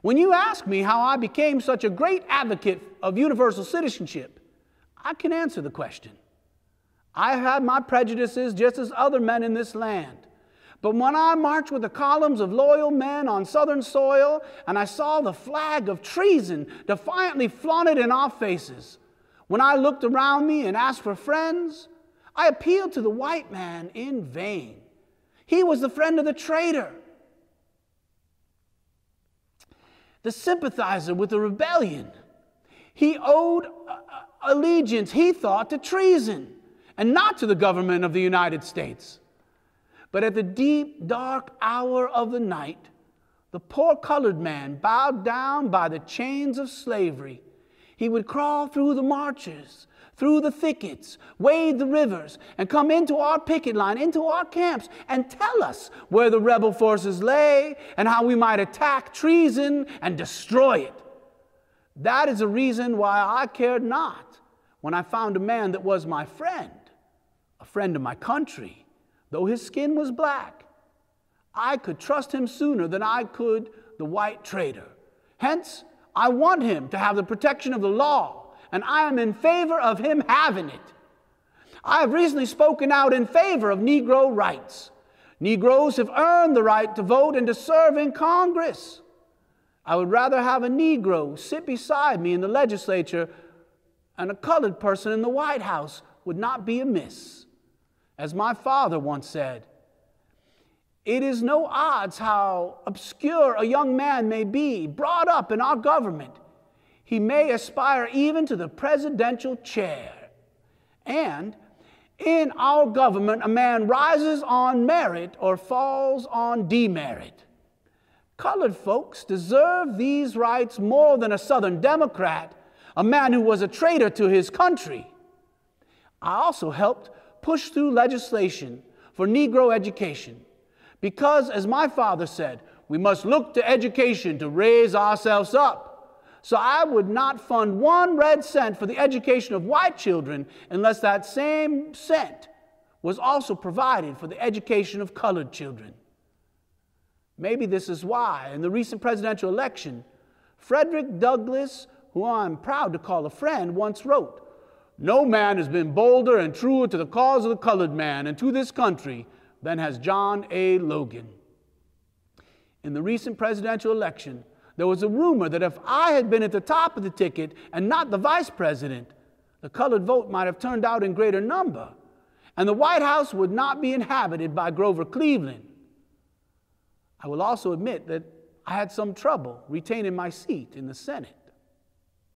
When you ask me how I became such a great advocate of universal citizenship, I can answer the question. I have had my prejudices just as other men in this land. But when I marched with the columns of loyal men on Southern soil and I saw the flag of treason defiantly flaunted in our faces, when I looked around me and asked for friends, I appealed to the white man in vain. He was the friend of the traitor, the sympathizer with the rebellion. He owed allegiance, he thought, to treason and not to the government of the United States. But at the deep, dark hour of the night, the poor colored man, bowed down by the chains of slavery, he would crawl through the marshes, through the thickets, wade the rivers, and come into our picket line, into our camps, and tell us where the rebel forces lay and how we might attack treason and destroy it. That is the reason why I cared not when I found a man that was my friend, a friend of my country. Though his skin was black, I could trust him sooner than I could the white traitor. Hence, I want him to have the protection of the law, and I am in favor of him having it. I have recently spoken out in favor of Negro rights. Negroes have earned the right to vote and to serve in Congress. I would rather have a Negro sit beside me in the legislature and a colored person in the White House would not be amiss. As my father once said, it is no odds how obscure a young man may be, brought up in our government. He may aspire even to the presidential chair. And in our government, a man rises on merit or falls on demerit. Colored folks deserve these rights more than a Southern Democrat, a man who was a traitor to his country. I also helped push through legislation for Negro education because, as my father said, we must look to education to raise ourselves up. So I would not fund 1 red cent for the education of white children unless that same cent was also provided for the education of colored children. Maybe this is why, in the recent presidential election, Frederick Douglass, who I'm proud to call a friend, once wrote, "No man has been bolder and truer to the cause of the colored man and to this country than has John A. Logan." In the recent presidential election, there was a rumor that if I had been at the top of the ticket and not the vice president, the colored vote might have turned out in greater number, and the White House would not be inhabited by Grover Cleveland. I will also admit that I had some trouble retaining my seat in the Senate